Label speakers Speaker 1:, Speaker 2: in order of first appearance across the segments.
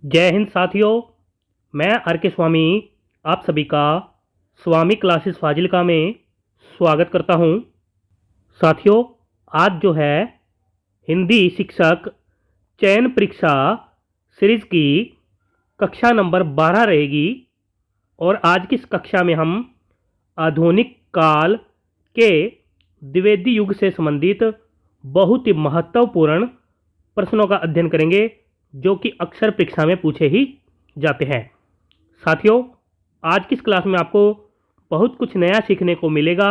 Speaker 1: जय हिंद साथियों। मैं आर के स्वामी आप सभी का स्वामी क्लासेस फाजिलका में स्वागत करता हूं। साथियों, आज जो है हिंदी शिक्षक चयन परीक्षा सीरीज की कक्षा नंबर 12 रहेगी और आज की इस कक्षा में हम आधुनिक काल के द्विवेदी युग से संबंधित बहुत ही महत्वपूर्ण प्रश्नों का अध्ययन करेंगे जो कि अक्सर परीक्षा में पूछे ही जाते हैं। साथियों, आज की इस क्लास में आपको बहुत कुछ नया सीखने को मिलेगा,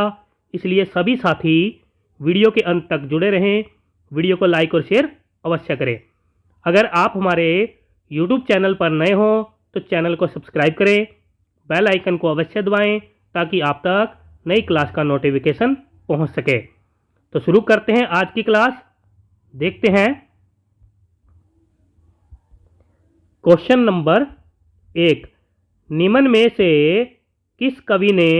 Speaker 1: इसलिए सभी साथी वीडियो के अंत तक जुड़े रहें। वीडियो को लाइक और शेयर अवश्य करें। अगर आप हमारे YouTube चैनल पर नए हों तो चैनल को सब्सक्राइब करें, बेल आइकन को अवश्य दबाएं ताकि आप तक नई क्लास का नोटिफिकेशन पहुंच सके। तो शुरू करते हैं आज की क्लास। देखते हैं क्वेश्चन नंबर 1। निम्न में से किस कवि ने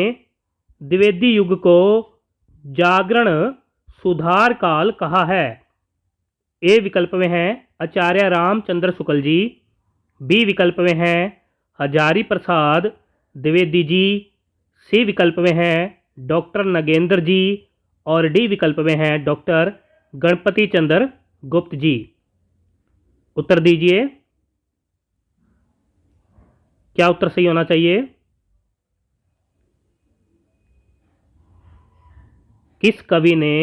Speaker 1: द्विवेदी युग को जागरण सुधार काल कहा है? ए विकल्प में है आचार्य रामचंद्र शुक्ल जी, बी विकल्प में है हजारी प्रसाद द्विवेदी जी, सी विकल्प में है डॉक्टर नगेंद्र जी और डी विकल्प में है डॉक्टर गणपति चंद्र गुप्त जी। उत्तर दीजिए, क्या उत्तर सही होना चाहिए? किस कवि ने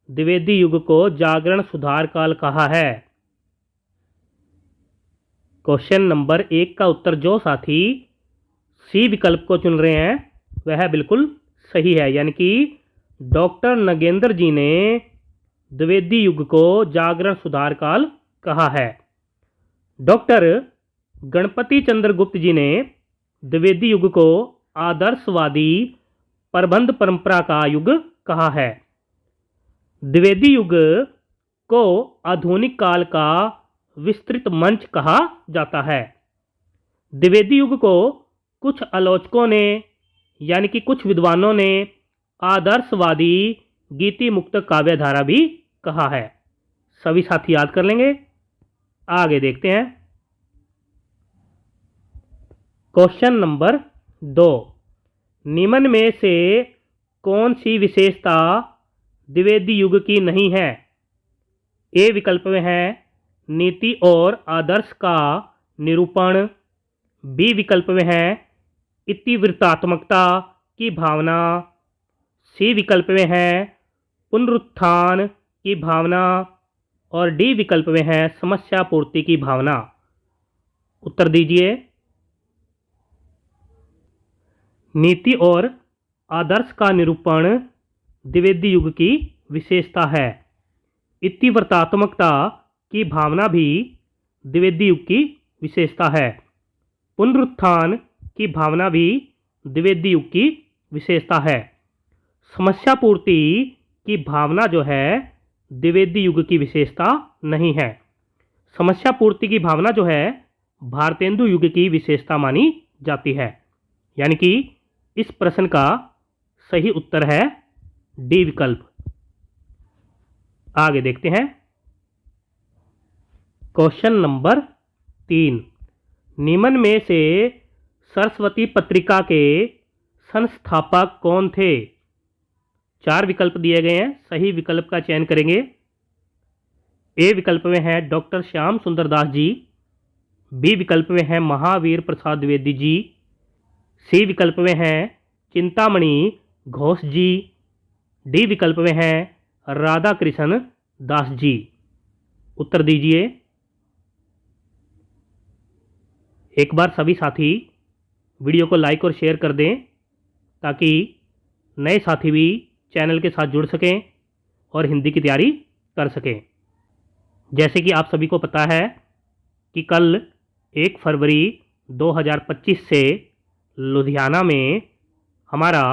Speaker 1: द्विवेदी युग को जागरण सुधार काल कहा है? क्वेश्चन नंबर 1 का उत्तर जो साथी सी विकल्प को चुन रहे हैं वह बिल्कुल सही है, यानी कि डॉक्टर नगेंद्र जी ने द्विवेदी युग को जागरण सुधार काल कहा है। डॉक्टर गणपति चंद्र गुप्त जी ने द्विवेदी युग को आदर्शवादी प्रबंध परंपरा का युग कहा है। द्विवेदी युग को आधुनिक काल का विस्तृत मंच कहा जाता है। द्विवेदी युग को कुछ आलोचकों ने यानी कि कुछ विद्वानों ने आदर्शवादी गीति मुक्त काव्यधारा भी कहा है। सभी साथी याद कर लेंगे। आगे देखते हैं क्वेश्चन नंबर 2। निम्न में से कौन सी विशेषता द्विवेदी युग की नहीं है? ए विकल्प में है नीति और आदर्श का निरूपण, बी विकल्प में है इतिवृत्तात्मकता की भावना, सी विकल्प में है पुनरुत्थान की भावना और डी विकल्प में है समस्या पूर्ति की भावना। उत्तर दीजिए। नीति और आदर्श का निरूपण द्विवेदी युग की विशेषता है। इतिवृत्तात्मकता की भावना भी द्विवेदी युग की विशेषता है। पुनरुत्थान की भावना भी द्विवेदी युग की विशेषता है। समस्या पूर्ति की भावना जो है द्विवेदी युग की विशेषता नहीं है। समस्या पूर्ति की भावना जो है भारतेंदु युग की विशेषता मानी जाती है, यानी कि इस प्रश्न का सही उत्तर है डी विकल्प। आगे देखते हैं क्वेश्चन नंबर 3। निम्न में से सरस्वती पत्रिका के संस्थापक कौन थे? 4 विकल्प दिए गए हैं, सही विकल्प का चयन करेंगे। ए विकल्प में है डॉक्टर श्याम सुंदर दास जी, बी विकल्प में है महावीर प्रसाद द्विवेदी जी, सी विकल्प में है चिंतामणि घोष जी, डी विकल्प में है राधा कृष्ण दास जी। उत्तर दीजिए। एक बार सभी साथी वीडियो को लाइक और शेयर कर दें ताकि नए साथी भी चैनल के साथ जुड़ सकें और हिंदी की तैयारी कर सकें। जैसे कि आप सभी को पता है कि कल 1 फरवरी 2025 से लुधियाना में हमारा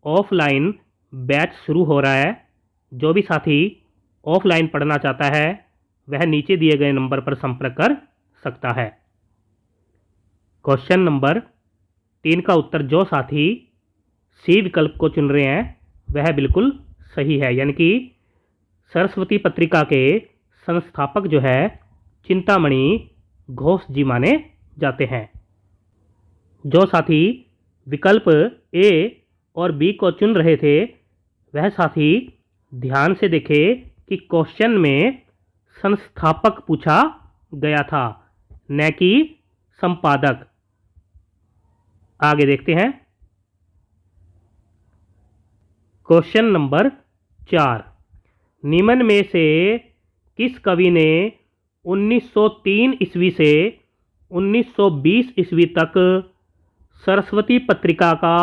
Speaker 1: ऑफलाइन बैच शुरू हो रहा है। जो भी साथी ऑफलाइन पढ़ना चाहता है वह नीचे दिए गए नंबर पर संपर्क कर सकता है। क्वेश्चन नंबर 3 का उत्तर जो साथी सी विकल्प को चुन रहे हैं वह बिल्कुल सही है, यानी कि सरस्वती पत्रिका के संस्थापक जो है चिंतामणि घोष जी माने जाते हैं। जो साथी विकल्प ए और बी को चुन रहे थे वह साथी ध्यान से देखे कि क्वेश्चन में संस्थापक पूछा गया था न कि संपादक। आगे देखते हैं। क्वेश्चन नंबर 4, निम्न में से किस कवि ने 1903 ईस्वी से 1920 ईस्वी तक सरस्वती पत्रिका का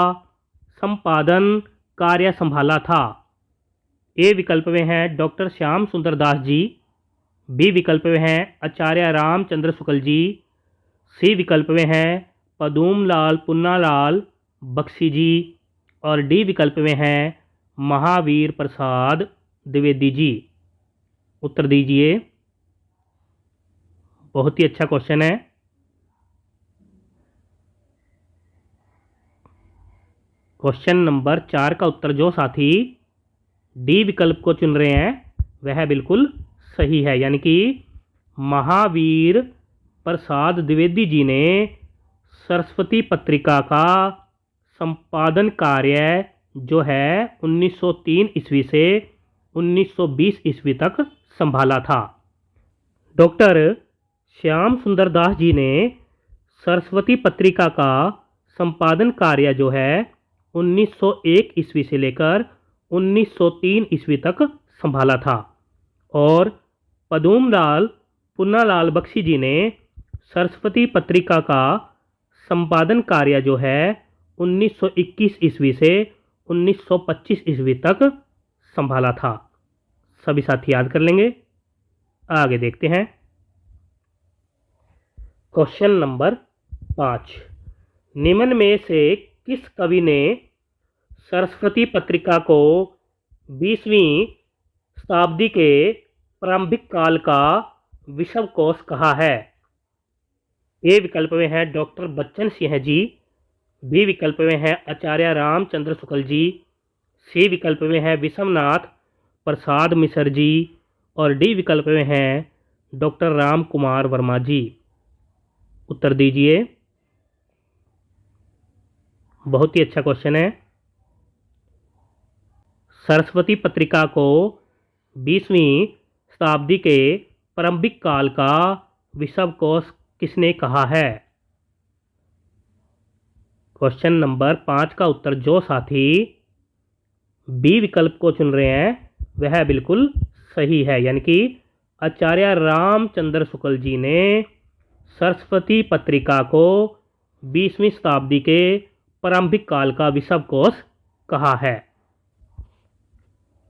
Speaker 1: संपादन कार्य संभाला था? ए विकल्प में हैं डॉक्टर श्याम सुंदर दास जी, बी विकल्प में हैं आचार्य रामचंद्र शुक्ल जी, सी विकल्प में हैं पदूम लाल पुन्नालाल बख्शी जी और डी विकल्प में हैं महावीर प्रसाद द्विवेदी जी। उत्तर दीजिए। बहुत ही अच्छा क्वेश्चन है। क्वेश्चन नंबर 4 का उत्तर जो साथी डी विकल्प को चुन रहे हैं वह बिल्कुल सही है, यानी कि महावीर प्रसाद द्विवेदी जी ने सरस्वती पत्रिका का संपादन कार्य जो है 1903 ईस्वी से 1920 ईस्वी तक संभाला था। डॉक्टर श्याम सुंदर दास जी ने सरस्वती पत्रिका का संपादन कार्य जो है 1901 ईस्वी से लेकर 1903 ईस्वी तक संभाला था और पदूमलाल पुन्नालाल बख्शी जी ने सरस्वती पत्रिका का संपादन कार्य जो है 1921 ईस्वी से 1925 ईस्वी तक संभाला था। सभी साथी याद कर लेंगे। आगे देखते हैं। क्वेश्चन नंबर 5, निम्न में से किस कवि ने सरस्वती पत्रिका को 20वीं शताब्दी के प्रारंभिक काल का विश्व कोश कहा है? ए विकल्प में है डॉक्टर बच्चन सिंह जी, बी विकल्प में है आचार्य रामचंद्र शुक्ल जी, सी विकल्प में है विश्वनाथ प्रसाद मिश्र जी और डी विकल्प में है डॉक्टर राम कुमार वर्मा जी। उत्तर दीजिए। बहुत ही अच्छा क्वेश्चन है। सरस्वती पत्रिका को 20वीं शताब्दी के प्रारंभिक काल का विश्व कोश किसने कहा है? क्वेश्चन नंबर 5 का उत्तर जो साथी बी विकल्प को चुन रहे हैं वह बिल्कुल सही है, यानी कि आचार्य रामचंद्र शुक्ल जी ने सरस्वती पत्रिका को 20वीं शताब्दी के प्रारंभिक काल का विश्व कोश कहा है।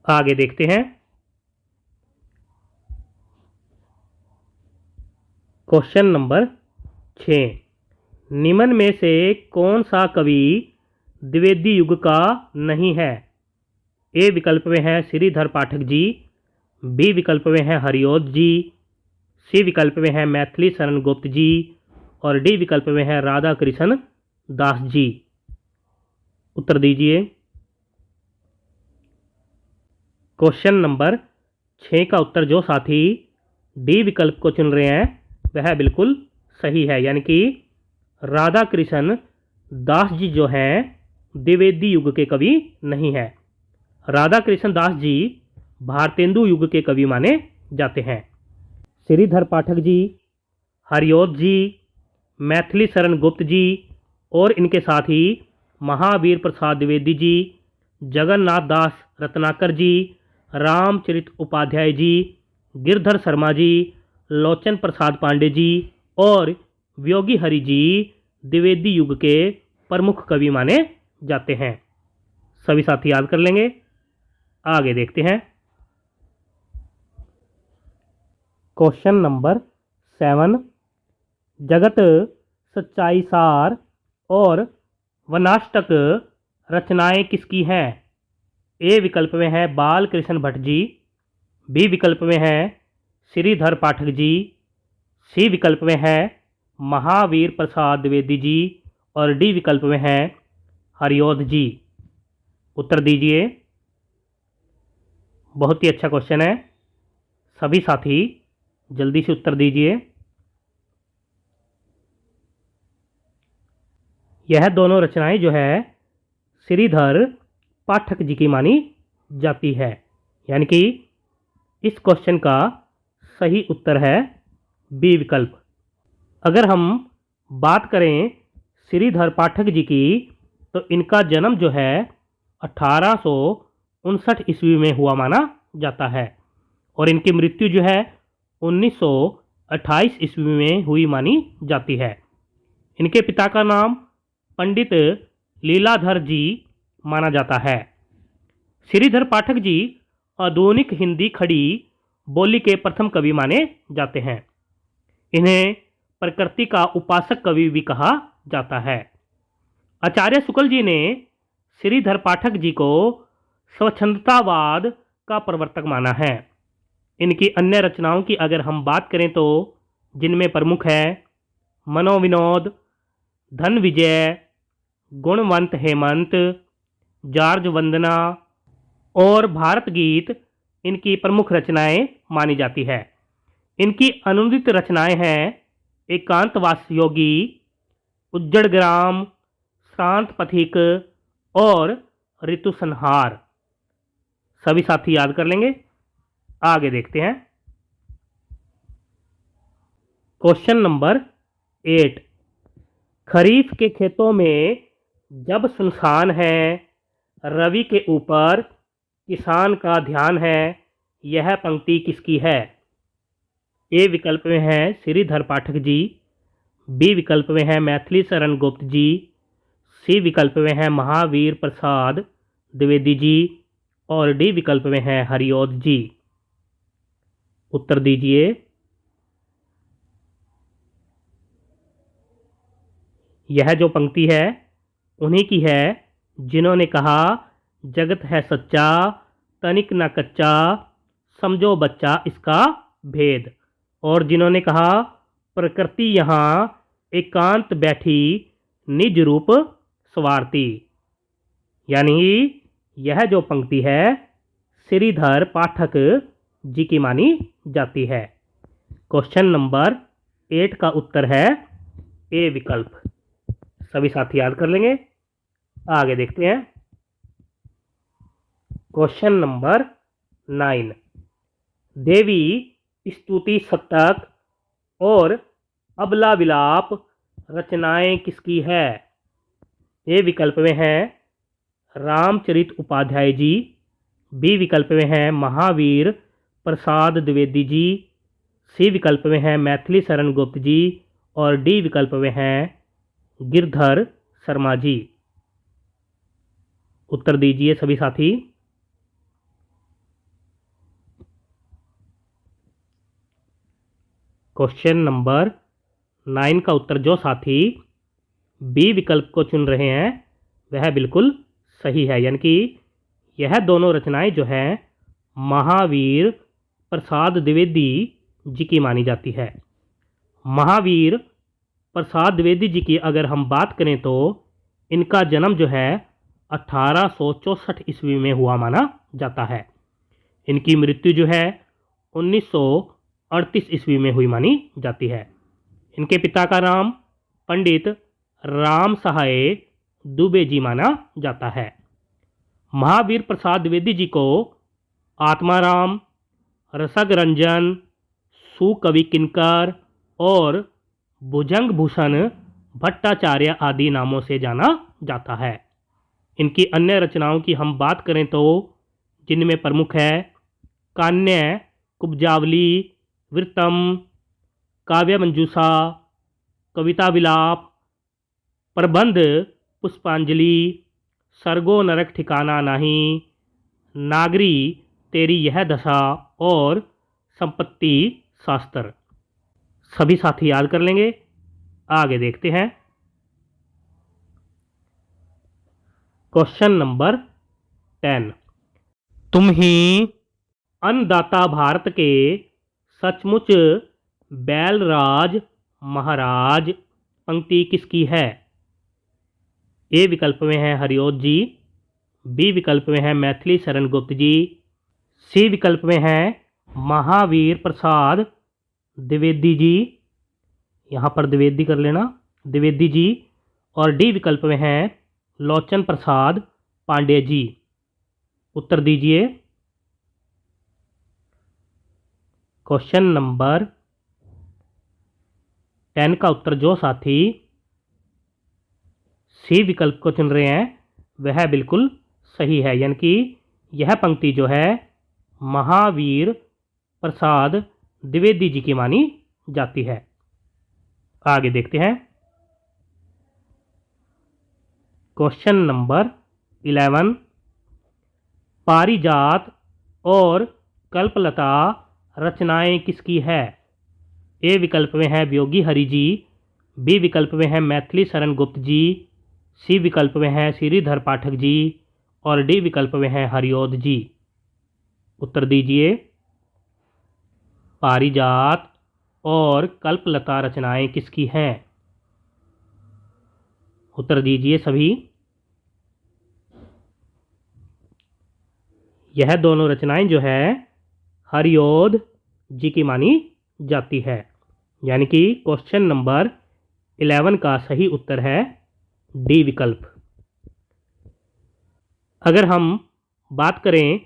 Speaker 1: आगे देखते हैं। क्वेश्चन नंबर 6, निम्न में से कौन सा कवि द्विवेदी युग का नहीं है? ए विकल्प में है श्रीधर पाठक जी, बी विकल्प में है हरिओध जी, सी विकल्प में है मैथिली शरण गुप्त जी और डी विकल्प में है राधा कृष्ण दास जी। उत्तर दीजिए। क्वेश्चन नंबर 6 का उत्तर जो साथी डी विकल्प को चुन रहे हैं वह बिल्कुल सही है, यानी कि राधा कृष्ण दास जी जो हैं द्विवेदी युग के कवि नहीं है। राधा कृष्ण दास जी भारतेंदु युग के कवि माने जाते हैं। श्रीधर पाठक जी, हरिओध जी, मैथिली शरण गुप्त जी और इनके साथ ही महावीर प्रसाद द्विवेदी जी, जगन्नाथ दास रत्नाकर जी, रामचरित उपाध्याय जी, गिरधर शर्मा जी, लोचन प्रसाद पांडे जी और व्योगी हरि जी द्विवेदी युग के प्रमुख कवि माने जाते हैं। सभी साथी याद कर लेंगे। आगे देखते हैं। क्वेश्चन नंबर 7, जगत सच्चाई सार और वनाष्टक रचनाएं किसकी हैं? ए विकल्प में है बाल कृष्ण भट्ट जी, बी विकल्प में है श्रीधर पाठक जी, सी विकल्प में है महावीर प्रसाद द्विवेदी जी और डी विकल्प में है हरिओध जी। उत्तर दीजिए। बहुत ही अच्छा क्वेश्चन है। सभी साथी जल्दी से उत्तर दीजिए। यह दोनों रचनाएं जो है श्रीधर पाठक जी की मानी जाती है। यानी कि इस क्वेश्चन का सही उत्तर है बी विकल्प। अगर हम बात करें श्रीधर पाठक जी की, तो इनका जन्म जो है 1859 ईस्वी में हुआ माना जाता है और इनकी मृत्यु जो है 1928 ईस्वी में हुई मानी जाती है। इनके पिता का नाम पंडित लीलाधर जी माना जाता है। श्रीधर पाठक जी आधुनिक हिंदी खड़ी बोली के प्रथम कवि माने जाते हैं। इन्हें प्रकृति का उपासक कवि भी कहा जाता है। आचार्य शुक्ल जी ने श्रीधर पाठक जी को स्वच्छंदतावाद का प्रवर्तक माना है। इनकी अन्य रचनाओं की अगर हम बात करें तो जिनमें प्रमुख है मनोविनोद, धन विजय, गुणवंत हेमंत, जार्ज वंदना और भारत गीत इनकी प्रमुख रचनाएं मानी जाती है। इनकी अनुदित रचनाएं हैं एकांतवास योगी, उज्जड़ ग्राम, शांत पथिक और ऋतु संहार। सभी साथी याद कर लेंगे। आगे देखते हैं। Question number 8। खरीफ के खेतों में जब सुनसान है, रवि के ऊपर किसान का ध्यान है, यह पंक्ति किसकी है? ए विकल्प में है श्रीधर पाठक जी, बी विकल्प में है मैथिली शरण गुप्त जी, सी विकल्प में है महावीर प्रसाद द्विवेदी जी और डी विकल्प में है हरिओध जी। उत्तर दीजिए। यह जो पंक्ति है उन्हीं की है जिन्होंने कहा जगत है सच्चा, तनिक न कच्चा, समझो बच्चा इसका भेद, और जिन्होंने कहा प्रकृति यहाँ एकांत बैठी, निज रूप स्वार्थी। यानी यह जो पंक्ति है श्रीधर पाठक जी की मानी जाती है। क्वेश्चन नंबर 8 का उत्तर है ए विकल्प। सभी साथी याद कर लेंगे। आगे देखते हैं। Question number 9। देवी स्तुति शतक और अबला विलाप रचनाएं किसकी है? ए विकल्प में है रामचरित उपाध्याय जी, बी विकल्प में है महावीर प्रसाद द्विवेदी जी, सी विकल्प में है मैथिली शरण गुप्त जी और डी विकल्प में है गिरधर शर्मा जी। उत्तर दीजिए सभी साथी। क्वेश्चन नंबर 9 का उत्तर जो साथी बी विकल्प को चुन रहे हैं वह बिल्कुल सही है। यानी कि यह दोनों रचनाएं जो है महावीर प्रसाद द्विवेदी जी की मानी जाती है। महावीर प्रसाद द्विवेदी जी की अगर हम बात करें तो इनका जन्म जो है 1864 ईस्वी में हुआ माना जाता है। इनकी मृत्यु जो है 1938 ईस्वी में हुई मानी जाती है। इनके पिता का नाम पंडित राम सहाय दुबे जी माना जाता है। महावीर प्रसाद द्विवेदी जी को आत्माराम, रसग रंजन, सुकवि किंकर और भुजंग भूषण भट्टाचार्य आदि नामों से जाना जाता है। इनकी अन्य रचनाओं की हम बात करें तो जिनमें प्रमुख है कान्य, कुब्जावली, वृत्तम, काव्य मंजूषा, कविता विलाप, प्रबंध पुष्पांजलि, सरगो नरक ठिकाना नहीं, नागरी तेरी यह दशा और संपत्ति शास्त्र। सभी साथी याद कर लेंगे। आगे देखते हैं। Question number 10। तुम ही अन्नदाता भारत के सचमुच बैलराज महाराज पंक्ति किसकी है? ए विकल्प में है हरिओध जी, बी विकल्प में है मैथिली शरण गुप्त जी, सी विकल्प में है महावीर प्रसाद द्विवेदी जी, यहाँ पर द्विवेदी कर लेना, द्विवेदी जी, और डी विकल्प में हैं लोचन प्रसाद पांडे जी। उत्तर दीजिए। क्वेश्चन नंबर 10 का उत्तर जो साथी सी विकल्प को चुन रहे हैं वह बिल्कुल सही है, यानी कि यह पंक्ति जो है महावीर प्रसाद द्विवेदी जी की मानी जाती है। आगे देखते हैं। क्वेश्चन नंबर 11, पारिजात और कल्पलता रचनाएं किसकी है? ए विकल्प में है वियोगी हरि जी, बी विकल्प में है मैथिली शरण गुप्त जी, सी विकल्प में है श्रीधर पाठक जी और डी विकल्प में है हरिओद जी। उत्तर दीजिए। पारिजात और कल्पलता रचनाएं किसकी हैं? उत्तर दीजिए सभी। यह दोनों रचनाएं जो है हरिओद जी की मानी जाती है, यानी कि क्वेश्चन नंबर 11 का सही उत्तर है डी विकल्प। अगर हम बात करें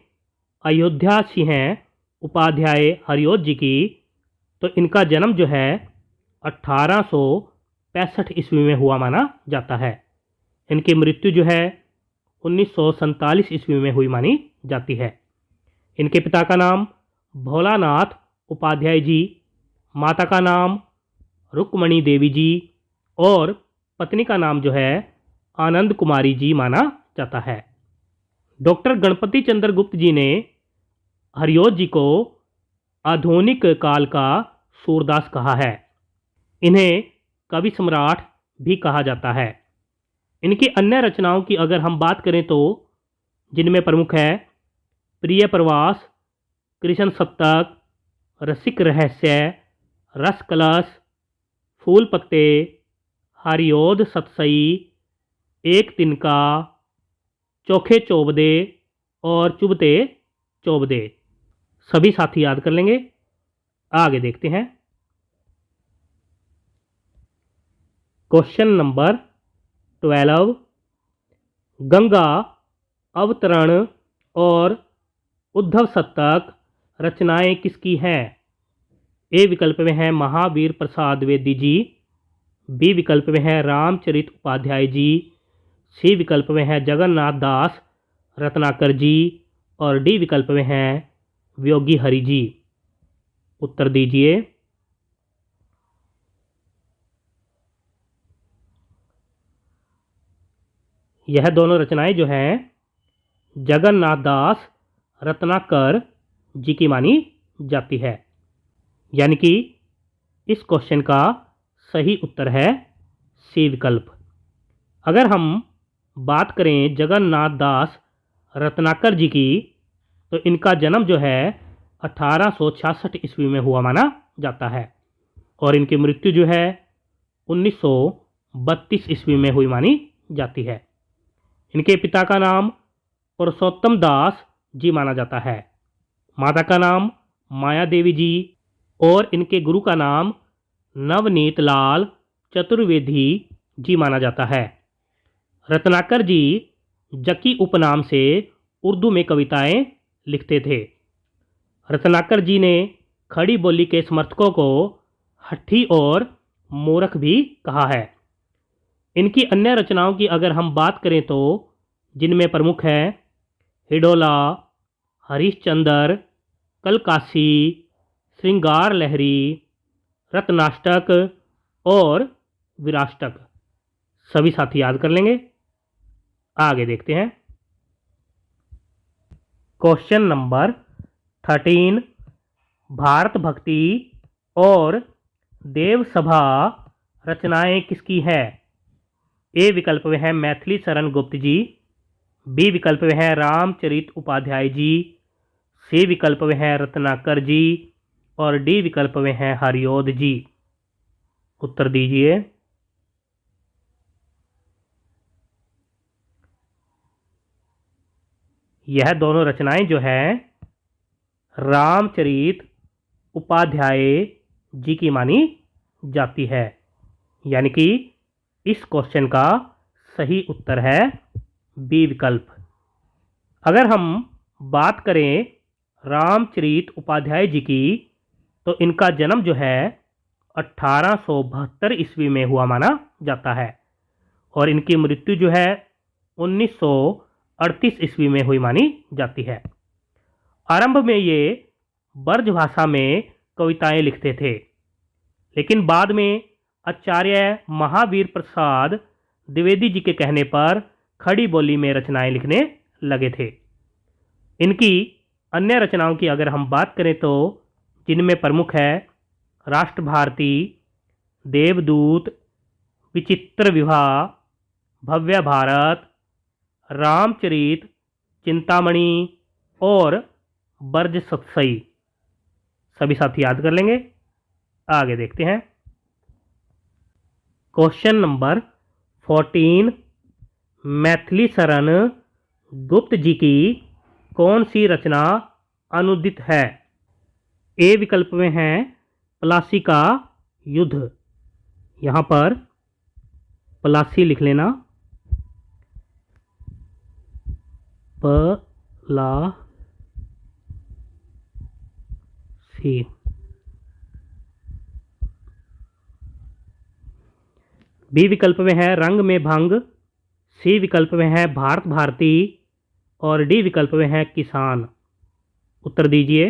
Speaker 1: अयोध्या सिंह उपाध्याय हरिओद जी की, तो इनका जन्म जो है 1865 ईस्वी में हुआ माना जाता है। इनकी मृत्यु जो है 1947 ईस्वी में हुई मानी जाती है। इनके पिता का नाम भोलानाथ उपाध्याय जी, माता का नाम रुक्मणी देवी जी और पत्नी का नाम जो है आनंद कुमारी जी माना जाता है। डॉक्टर गणपति चंद्र गुप्त जी ने हरिओद जी को आधुनिक काल का सूरदास कहा है। इन्हें कवि सम्राट भी कहा जाता है। इनकी अन्य रचनाओं की अगर हम बात करें तो जिनमें प्रमुख है प्रिय प्रवास, कृष्ण सप्तक, रसिक रहस्य, रस कलश, फूल पत्ते, हरिओद सतसई, एक तिनका, चोखे चौबदे और चुभते चौबदे। सभी साथी याद कर लेंगे। आगे देखते हैं। क्वेश्चन नंबर 12, गंगा अवतरण और उद्धव शतक रचनाएं किसकी हैं? ए विकल्प में है महावीर प्रसाद द्विवेदी जी, बी विकल्प में है रामचरित उपाध्याय जी, सी विकल्प में है जगन्नाथ दास रत्नाकर जी और डी विकल्प में है वियोगी हरि जी। उत्तर दीजिए। यह दोनों रचनाएं जो हैं जगन्नाथ दास रत्नाकर जी की मानी जाती है, यानी कि इस क्वेश्चन का सही उत्तर है सी विकल्प। अगर हम बात करें जगन्नाथ दास रत्नाकर जी की, तो इनका जन्म जो है 1866 ईस्वी में हुआ माना जाता है और इनकी मृत्यु जो है 1932 ईस्वी में हुई मानी जाती है। इनके पिता का नाम पुरुषोत्तम दास जी माना जाता है, माता का नाम माया देवी जी और इनके गुरु का नाम नवनीत लाल चतुर्वेदी जी माना जाता है। रत्नाकर जी जकी उपनाम से उर्दू में कविताएं लिखते थे। रत्नाकर जी ने खड़ी बोली के समर्थकों को हट्ठी और मूर्ख भी कहा है। इनकी अन्य रचनाओं की अगर हम बात करें तो जिनमें प्रमुख है हिडोला, हरिश्चंद्र, कलकासी, श्रृंगार लहरी, रत्नाष्टक और विराष्टक। सभी साथी याद कर लेंगे। आगे देखते हैं। क्वेश्चन नंबर 13, भारत भक्ति और देव सभा रचनाएं किसकी है? ए विकल्प में है मैथिली शरण गुप्त जी, बी विकल्प में है रामचरित उपाध्याय जी, सी विकल्प में है रत्नाकर जी और डी विकल्प में है हरिओद जी। उत्तर दीजिए। यह दोनों रचनाएं जो है रामचरित उपाध्याय जी की मानी जाती है, यानी कि इस क्वेश्चन का सही उत्तर है बी विकल्प। अगर हम बात करें रामचरित उपाध्याय जी की, तो इनका जन्म जो है 1872 ईस्वी में हुआ माना जाता है और इनकी मृत्यु जो है 1938 ईस्वी में हुई मानी जाती है। आरंभ में ये ब्रज भाषा में कविताएं लिखते थे, लेकिन बाद में आचार्य महावीर प्रसाद द्विवेदी जी के कहने पर खड़ी बोली में रचनाएं लिखने लगे थे। इनकी अन्य रचनाओं की अगर हम बात करें तो जिनमें प्रमुख है राष्ट्र भारती, देवदूत, विचित्र विवाह, भव्य भारत, रामचरित, चिंतामणि और ब्रज सत्सई। सभी साथी याद कर लेंगे। आगे देखते हैं। क्वेश्चन नंबर 14, मैथिली शरण गुप्त जी की कौन सी रचना अनुदित है? ए विकल्प में है पलासी का युद्ध। यहाँ पर पलासी लिख लेना, पलासी। बी विकल्प में है रंग में भंग, सी विकल्प में है भारत भारती और डी विकल्प में है किसान। उत्तर दीजिए।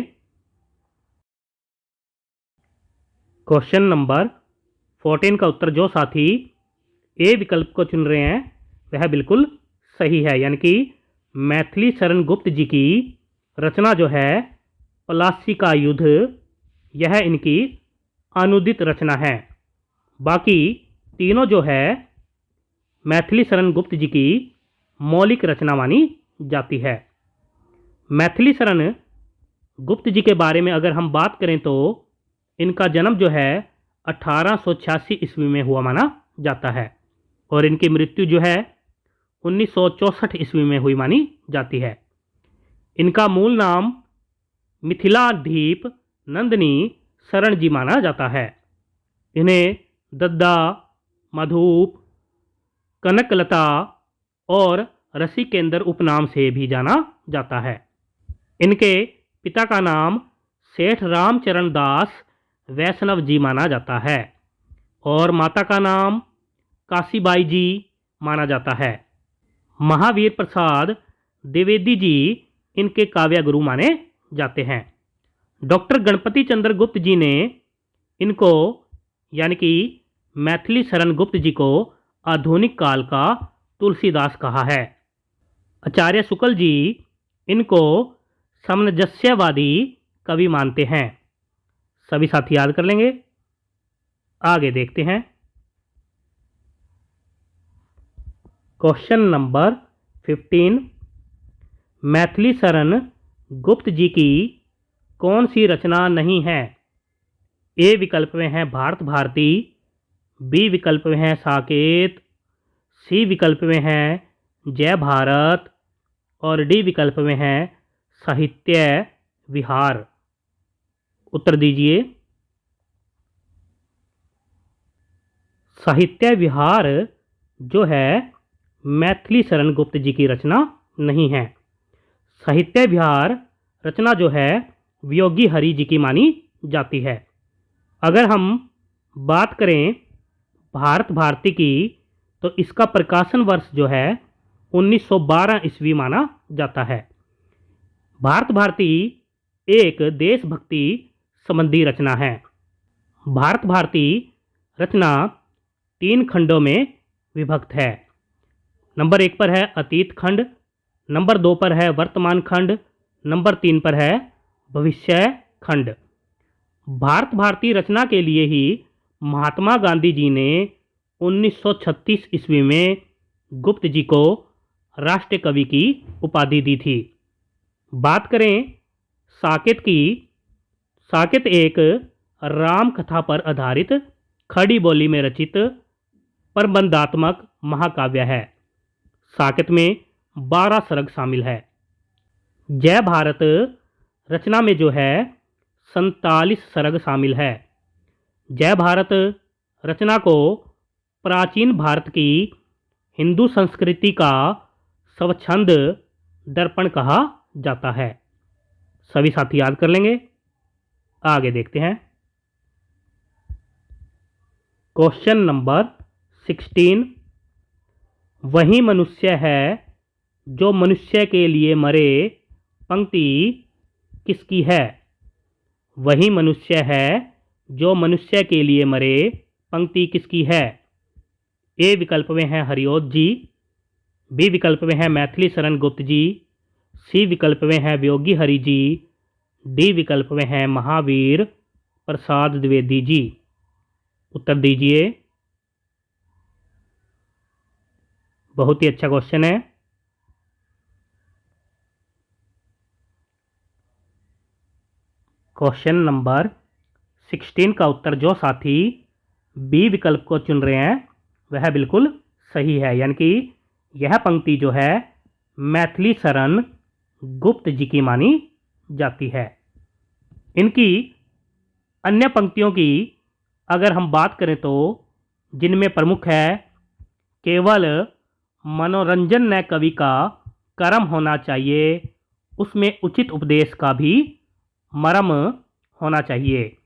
Speaker 1: क्वेश्चन नंबर 14 का उत्तर जो साथी ए विकल्प को चुन रहे हैं वह बिल्कुल सही है, यानी कि मैथिली शरण गुप्त जी की रचना जो है पलासी का युद्ध, यह इनकी अनुदित रचना है। बाकी तीनों जो है मैथिली शरण गुप्त जी की मौलिक रचना मानी जाती है। मैथिली शरण गुप्त जी के बारे में अगर हम बात करें तो इनका जन्म जो है 1886 ईस्वी में हुआ माना जाता है और इनकी मृत्यु जो है 1964 ईस्वी में हुई मानी जाती है। इनका मूल नाम मिथिलाधीप नंदिनी शरण जी माना जाता है। इन्हें दद्दा, मधुप, कनकलता और रसिकेंद्र उपनाम से भी जाना जाता है। इनके पिता का नाम सेठ रामचरण दास वैष्णव जी माना जाता है और माता का नाम काशीबाई जी माना जाता है। महावीर प्रसाद द्विवेदी जी इनके काव्य गुरु माने जाते हैं। डॉक्टर गणपति चंद्र गुप्त जी ने इनको यानी कि मैथिली शरण गुप्त जी को आधुनिक काल का तुलसीदास कहा है। आचार्य शुक्ल जी इनको सामंजस्यवादी कवि मानते हैं। सभी साथी याद कर लेंगे। आगे देखते हैं। क्वेश्चन नंबर 15, मैथिली शरण गुप्त जी की कौन सी रचना नहीं है? ए विकल्प में है भारत भारती, बी विकल्प में है साकेत, सी विकल्प में है जय भारत और डी विकल्प में है साहित्य विहार। उत्तर दीजिए। साहित्य विहार जो है मैथिली शरण गुप्त जी की रचना नहीं है। साहित्य विहार रचना जो है वियोगी हरि जी की मानी जाती है। अगर हम बात करें भारत भारती की तो इसका प्रकाशन वर्ष जो है 1912 ईस्वी माना जाता है। भारत भारती एक देशभक्ति संबंधी रचना है। भारत भारती रचना 3 खंडों में विभक्त है। नंबर 1 पर है अतीत खंड, नंबर 2 पर है वर्तमान खंड, नंबर 3 पर है भविष्य खंड। भारत भारती रचना के लिए ही महात्मा गांधी जी ने 1936 ईस्वी में गुप्त जी को राष्ट्रीय कवि की उपाधि दी थी। बात करें साकेत की, साकेत एक राम कथा पर आधारित खड़ी बोली में रचित प्रबंधात्मक महाकाव्य है। साकेत में 12 सर्ग शामिल है। जय भारत रचना में जो है 47 सर्ग शामिल है। जय भारत रचना को प्राचीन भारत की हिंदू संस्कृति का स्वच्छंद दर्पण कहा जाता है? सभी साथी याद कर लेंगे। आगे देखते हैं। Question number 16। वही मनुष्य है जो मनुष्य के लिए मरे, पंक्ति किसकी है? वही मनुष्य है जो मनुष्य के लिए मरे, पंक्ति किसकी है? ए विकल्प में है हरिओत जी, बी विकल्प में है मैथिली शरण गुप्त जी, सी विकल्प में है वियोगी हरि जी, डी विकल्प में है महावीर प्रसाद द्विवेदी जी। उत्तर दीजिए। बहुत ही अच्छा क्वेश्चन है। क्वेश्चन नंबर 16 का उत्तर जो साथी बी विकल्प को चुन रहे हैं वह बिल्कुल सही है, यानी कि यह पंक्ति जो है मैथिली शरण गुप्त जी की मानी जाती है। इनकी अन्य पंक्तियों की अगर हम बात करें तो जिनमें प्रमुख है, केवल मनोरंजन न कवि का कर्म होना चाहिए, उसमें उचित उपदेश का भी मर्म होना चाहिए।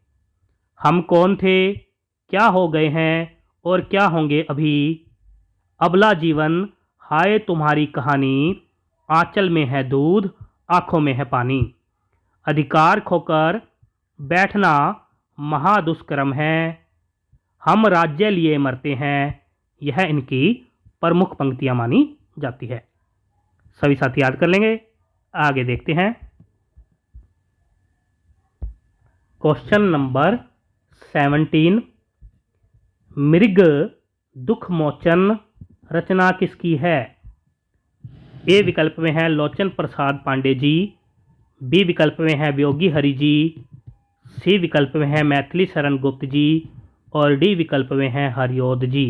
Speaker 1: हम कौन थे, क्या हो गए हैं और क्या होंगे अभी, अबला जीवन हाय तुम्हारी कहानी, आंचल में है दूध आंखों में है पानी, अधिकार खोकर बैठना महादुष्कर्म है, हम राज्य लिए मरते हैं, यह इनकी प्रमुख पंक्तियां मानी जाती है। सभी साथी याद कर लेंगे। आगे देखते हैं। Question number 17। मृग दुख मोचन रचना किसकी है? ए विकल्प में है लोचन प्रसाद पांडे जी, बी विकल्प में है वियोगी हरि जी, सी विकल्प में है मैथिली शरण गुप्त जी और डी विकल्प में है हरिओद जी।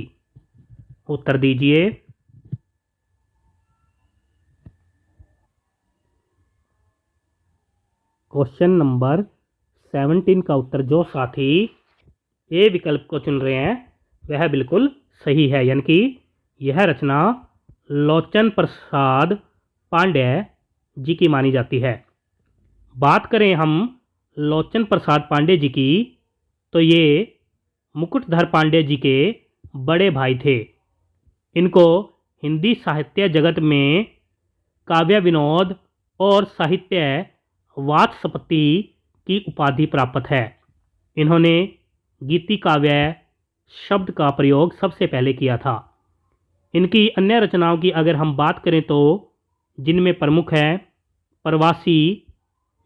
Speaker 1: उत्तर दीजिए। क्वेश्चन नंबर 17 का उत्तर जो साथी ए विकल्प को चुन रहे हैं वह बिल्कुल सही है, यानी कि यह रचना लोचन प्रसाद पांडे जी की मानी जाती है। बात करें हम लोचन प्रसाद पांडे जी की तो ये मुकुटधर पांडे जी के बड़े भाई थे। इनको हिंदी साहित्य जगत में काव्य विनोद और साहित्य वाचस्पति की उपाधि प्राप्त है। इन्होंने गीति काव्य शब्द का प्रयोग सबसे पहले किया था। इनकी अन्य रचनाओं की अगर हम बात करें तो जिनमें प्रमुख है प्रवासी,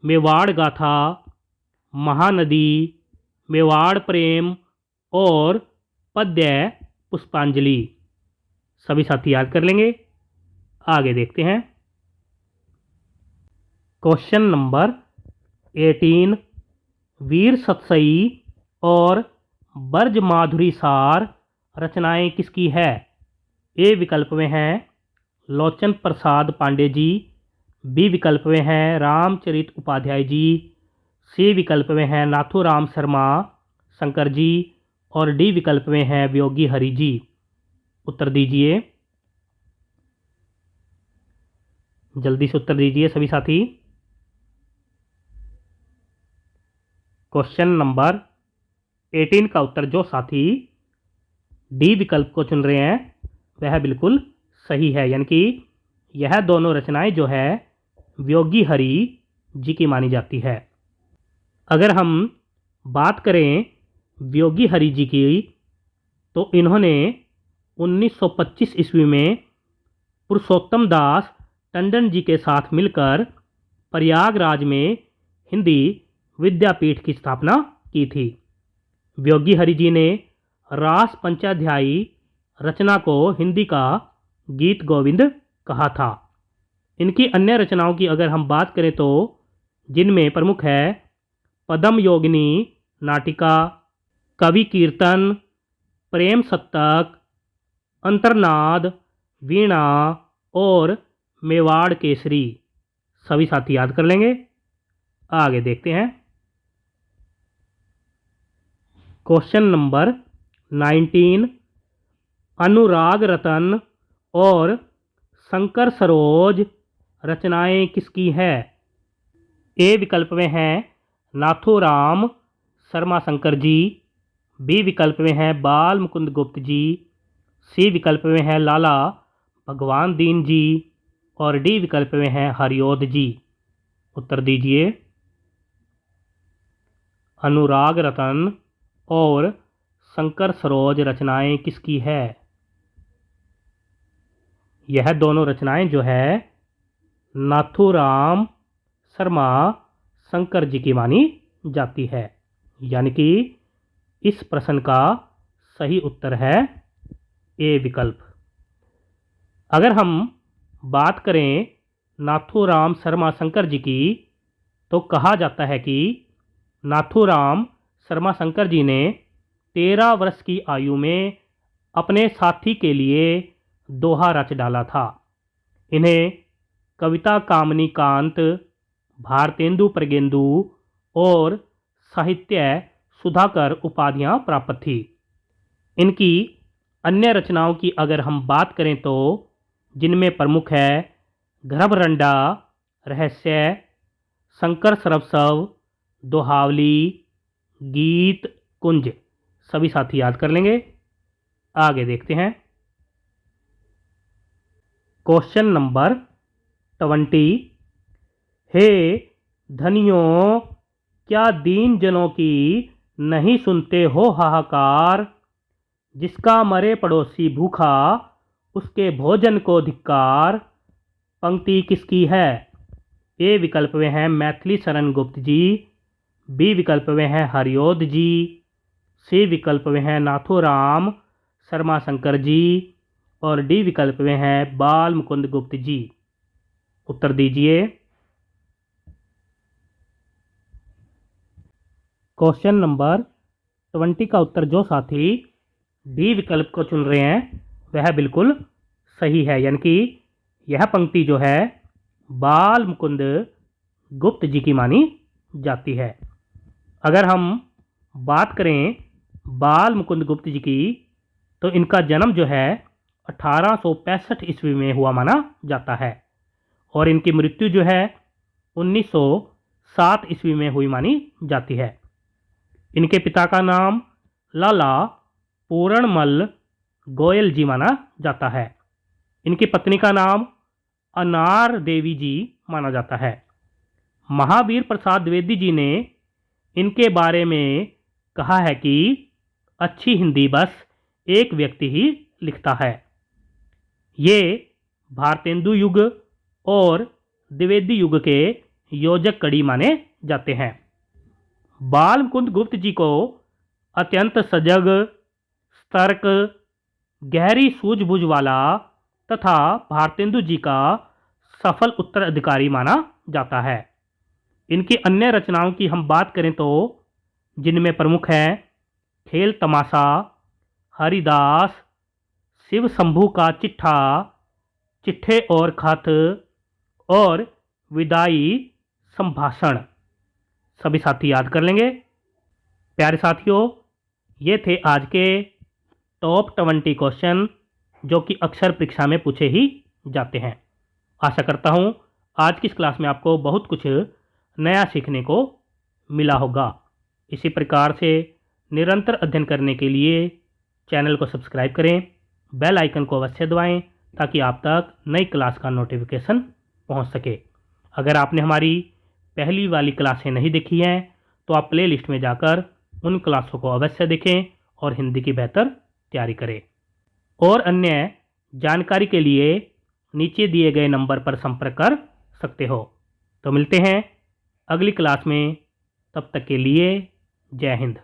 Speaker 1: मेवाड़ गाथा, महानदी, मेवाड़ प्रेम और पद्य पुष्पांजलि। सभी साथी याद कर लेंगे। आगे देखते हैं। Question number 18। वीर सतसई और ब्रज माधुरी सार रचनाएं किसकी है? ए विकल्प में है लोचन प्रसाद पांडे जी, बी विकल्प में है रामचरित उपाध्याय जी, सी विकल्प में है नाथूराम शर्मा शंकर जी और डी विकल्प में है वियोगी हरि जी। उत्तर दीजिए। जल्दी से उत्तर दीजिए सभी साथी। क्वेश्चन नंबर 18 का उत्तर जो साथी डी विकल्प को चुन रहे हैं वह बिल्कुल सही है, यानी कि यह दोनों रचनाएं जो है वियोगी हरि जी की मानी जाती है। अगर हम बात करें वियोगी हरि जी की तो इन्होंने 1925 ईस्वी में पुरुषोत्तम दास टंडन जी के साथ मिलकर प्रयागराज में हिंदी विद्यापीठ की स्थापना की थी। वियोगी हरि जी ने रास पंचाध्यायी रचना को हिंदी का गीत गोविंद कहा था। इनकी अन्य रचनाओं की अगर हम बात करें तो जिनमें प्रमुख है पदम योगिनी नाटिका, कवि कीर्तन, प्रेम सत्तक, अंतर्नाद, वीणा और मेवाड़ केसरी। सभी साथी याद कर लेंगे। आगे देखते हैं। Question number 19। अनुराग रतन और शंकर सरोज रचनाएं किसकी है? ए विकल्प में हैं नाथूराम शर्मा शंकर जी, बी विकल्प में हैं बाल मुकुंद गुप्त जी, सी विकल्प में हैं लाला भगवान दीन जी और डी विकल्प में हैं हरिओध जी। उत्तर दीजिए। अनुराग रतन और शंकर सरोज रचनाएं किसकी है? यह दोनों रचनाएं जो है नाथूराम शर्मा शंकर जी की मानी जाती है। यानी कि इस प्रश्न का सही उत्तर है ए विकल्प। अगर हम बात करें नाथूराम शर्मा शंकर जी की, तो कहा जाता है कि नाथूराम शर्मा शंकर जी ने 13 वर्ष की आयु में अपने साथी के लिए दोहा रच डाला था। इन्हें कविता कामनी कांत, भारतेंदु प्रगेंदु और साहित्य सुधाकर उपाधियां प्राप्त थी। इनकी अन्य रचनाओं की अगर हम बात करें तो जिनमें प्रमुख है गर्भरंडा, रहस्य, शंकर सरवसव, दोहावली, गीत कुंज। सभी साथी याद कर लेंगे। आगे देखते हैं। Question number 20। हे धनियों, क्या दीन जनों की नहीं सुनते हो हाहाकार, जिसका मरे पड़ोसी भूखा उसके भोजन को धिक्कार। पंक्ति किसकी है? ए विकल्प में है मैथिली शरण गुप्त जी, बी विकल्प में है हरिओध जी, सी विकल्प में है नाथूराम शर्मा शंकर जी और डी विकल्प में है बाल मुकुंद गुप्त जी। उत्तर दीजिए। क्वेश्चन नंबर 20 का उत्तर जो साथी डी विकल्प को चुन रहे हैं वह बिल्कुल सही है। यानी कि यह पंक्ति जो है बाल मुकुंद गुप्त जी की मानी जाती है। अगर हम बात करें बाल मुकुंद गुप्त जी की, तो इनका जन्म जो है 1865 ईस्वी में हुआ माना जाता है और इनकी मृत्यु जो है 1907 ईस्वी में हुई मानी जाती है। इनके पिता का नाम लाला पूरणमल गोयल जी माना जाता है। इनकी पत्नी का नाम अनार देवी जी माना जाता है। महावीर प्रसाद द्विवेदी जी ने इनके बारे में कहा है कि अच्छी हिंदी बस एक व्यक्ति ही लिखता है। ये भारतेंदु युग और द्विवेदी युग के योजक कड़ी माने जाते हैं। बाल मुकुंद गुप्त जी को अत्यंत सजग, सतर्क, गहरी सूझबूझ वाला तथा भारतेंदु जी का सफल उत्तराधिकारी माना जाता है। इनकी अन्य रचनाओं की हम बात करें तो जिनमें प्रमुख हैं खेल तमाशा, हरिदास, शिव शंभू का चिट्ठा, चिट्ठे और खत और विदाई संभाषण। सभी साथी याद कर लेंगे। प्यारे साथियों, ये थे आज के टॉप 20 क्वेश्चन जो कि अक्सर परीक्षा में पूछे ही जाते हैं। आशा करता हूँ आज की इस क्लास में आपको बहुत कुछ नया सीखने को मिला होगा। इसी प्रकार से निरंतर अध्ययन करने के लिए चैनल को सब्सक्राइब करें, बेल आइकन को अवश्य दबाएं ताकि आप तक नई क्लास का नोटिफिकेशन पहुंच सके। अगर आपने हमारी पहली वाली क्लासें नहीं देखी हैं तो आप प्ले लिस्ट में जाकर उन क्लासों को अवश्य देखें और हिंदी की बेहतर तैयारी करें। और अन्य जानकारी के लिए नीचे दिए गए नंबर पर संपर्क कर सकते हो। तो मिलते हैं अगली क्लास में, तब तक के लिए जय हिंद।